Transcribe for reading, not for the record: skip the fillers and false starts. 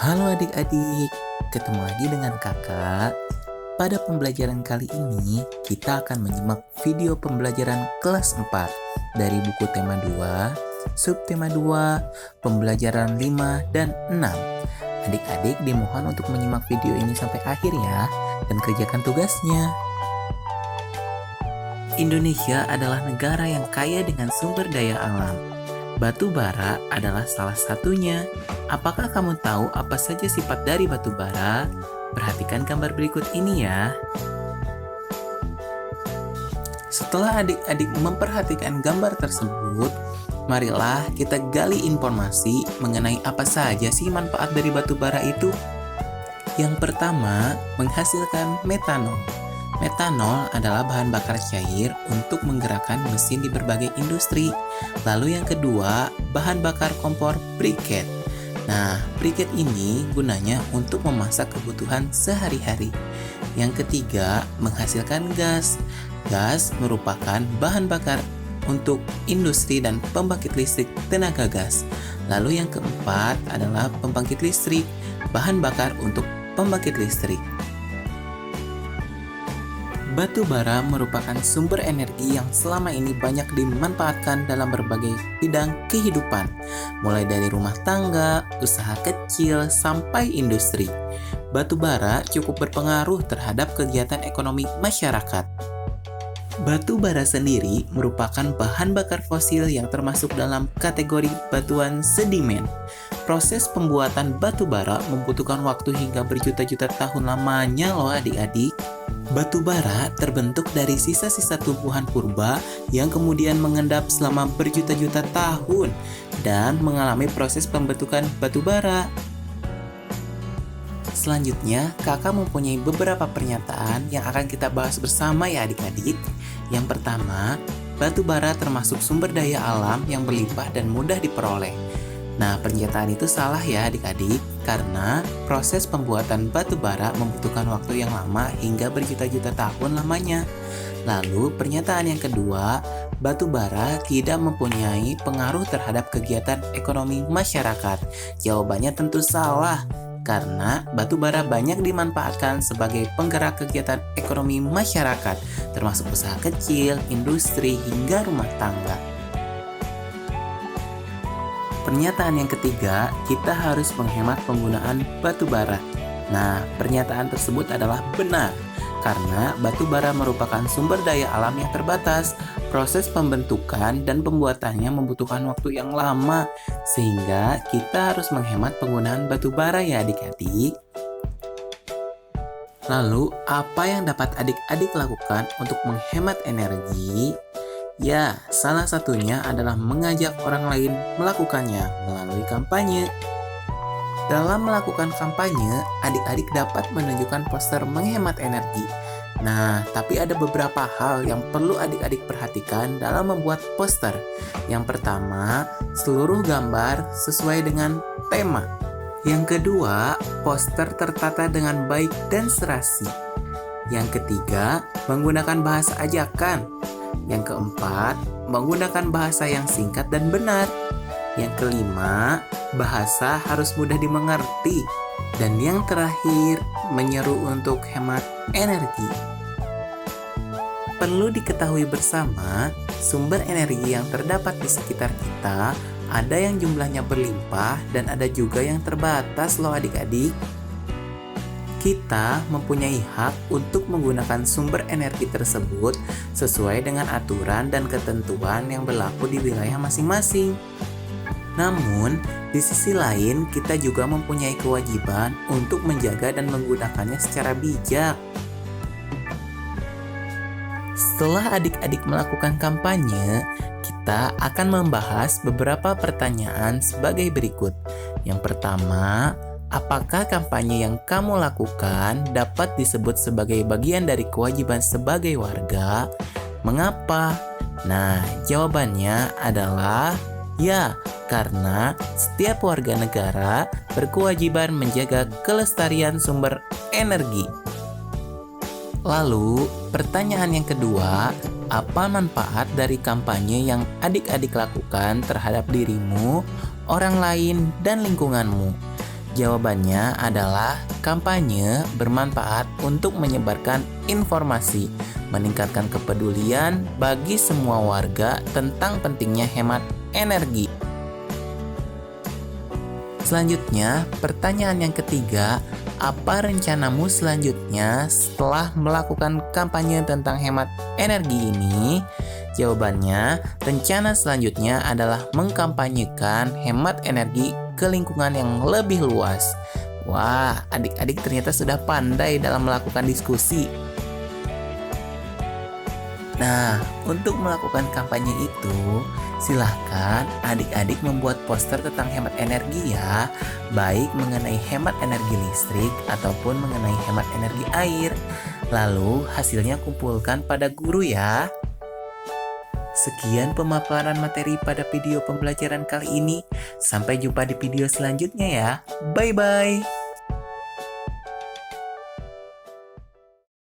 Halo adik-adik, ketemu lagi dengan kakak. Pada pembelajaran kali ini, kita akan menyimak video pembelajaran kelas 4 dari buku tema 2, subtema 2, pembelajaran 5 dan 6. Adik-adik dimohon untuk menyimak video ini sampai akhir ya, dan kerjakan tugasnya. Indonesia adalah negara yang kaya dengan sumber daya alam. Batu bara adalah salah satunya. Apakah kamu tahu apa saja sifat dari batu bara? Perhatikan gambar berikut ini ya. Setelah adik-adik memperhatikan gambar tersebut, marilah kita gali informasi mengenai apa saja sih manfaat dari batu bara itu. Yang pertama, menghasilkan metanol. Metanol adalah bahan bakar cair untuk menggerakkan mesin di berbagai industri. Lalu yang kedua, bahan bakar kompor briket. Nah, briket ini gunanya untuk memasak kebutuhan sehari-hari. Yang ketiga, menghasilkan gas. Gas merupakan bahan bakar untuk industri dan pembangkit listrik tenaga gas. Lalu yang keempat adalah pembangkit listrik, bahan bakar untuk pembangkit listrik. Batu bara merupakan sumber energi yang selama ini banyak dimanfaatkan dalam berbagai bidang kehidupan, mulai dari rumah tangga, usaha kecil, sampai industri. Batu bara cukup berpengaruh terhadap kegiatan ekonomi masyarakat. Batu bara sendiri merupakan bahan bakar fosil yang termasuk dalam kategori batuan sedimen. Proses pembuatan batu bara membutuhkan waktu hingga berjuta-juta tahun lamanya loh adik-adik. Batu bara terbentuk dari sisa-sisa tumbuhan purba yang kemudian mengendap selama berjuta-juta tahun dan mengalami proses pembentukan batu bara. Selanjutnya, kakak mempunyai beberapa pernyataan yang akan kita bahas bersama ya adik-adik. Yang pertama, batu bara termasuk sumber daya alam yang berlimpah dan mudah diperoleh. Nah, pernyataan itu salah ya adik-adik, karena proses pembuatan batu bara membutuhkan waktu yang lama hingga berjuta-juta tahun lamanya. Lalu, pernyataan yang kedua, batu bara tidak mempunyai pengaruh terhadap kegiatan ekonomi masyarakat. Jawabannya tentu salah, karena batu bara banyak dimanfaatkan sebagai penggerak kegiatan ekonomi masyarakat, termasuk usaha kecil, industri, hingga rumah tangga. Pernyataan yang ketiga, kita harus menghemat penggunaan batu bara. Nah, pernyataan tersebut adalah benar, karena batu bara merupakan sumber daya alam yang terbatas. Proses pembentukan dan pembuatannya membutuhkan waktu yang lama, sehingga kita harus menghemat penggunaan batu bara ya adik-adik. Lalu, apa yang dapat adik-adik lakukan untuk menghemat energi? Ya, salah satunya adalah mengajak orang lain melakukannya melalui kampanye. Dalam melakukan kampanye, adik-adik dapat menunjukkan poster menghemat energi. Nah, tapi ada beberapa hal yang perlu adik-adik perhatikan dalam membuat poster. Yang pertama, seluruh gambar sesuai dengan tema. Yang kedua, poster tertata dengan baik dan serasi. Yang ketiga, menggunakan bahasa ajakan. Yang keempat, menggunakan bahasa yang singkat dan benar. Yang kelima, bahasa harus mudah dimengerti. Dan yang terakhir, menyeru untuk hemat energi. Perlu diketahui bersama, sumber energi yang terdapat di sekitar kita ada yang jumlahnya berlimpah dan ada juga yang terbatas loh adik-adik. Kita mempunyai hak untuk menggunakan sumber energi tersebut sesuai dengan aturan dan ketentuan yang berlaku di wilayah masing-masing. Namun, di sisi lain kita juga mempunyai kewajiban untuk menjaga dan menggunakannya secara bijak. Setelah adik-adik melakukan kampanye, kita akan membahas beberapa pertanyaan sebagai berikut. Yang pertama, apakah kampanye yang kamu lakukan dapat disebut sebagai bagian dari kewajiban sebagai warga? Mengapa? Nah, jawabannya adalah ya, karena setiap warga negara berkewajiban menjaga kelestarian sumber energi. Lalu, pertanyaan yang kedua, apa manfaat dari kampanye yang adik-adik lakukan terhadap dirimu, orang lain, dan lingkunganmu? Jawabannya adalah kampanye bermanfaat untuk menyebarkan informasi, meningkatkan kepedulian bagi semua warga tentang pentingnya hemat energi. Selanjutnya, pertanyaan yang ketiga, apa rencanamu selanjutnya setelah melakukan kampanye tentang hemat energi ini? Jawabannya, rencana selanjutnya adalah mengkampanyekan hemat energi ke lingkungan yang lebih luas. Wah, adik-adik ternyata sudah pandai dalam melakukan diskusi. Nah, untuk melakukan kampanye itu, silahkan adik-adik membuat poster tentang hemat energi ya, baik mengenai hemat energi listrik ataupun mengenai hemat energi air. Lalu hasilnya kumpulkan pada guru ya. Sekian pemaparan materi pada video pembelajaran kali ini. Sampai jumpa di video selanjutnya ya. Bye-bye.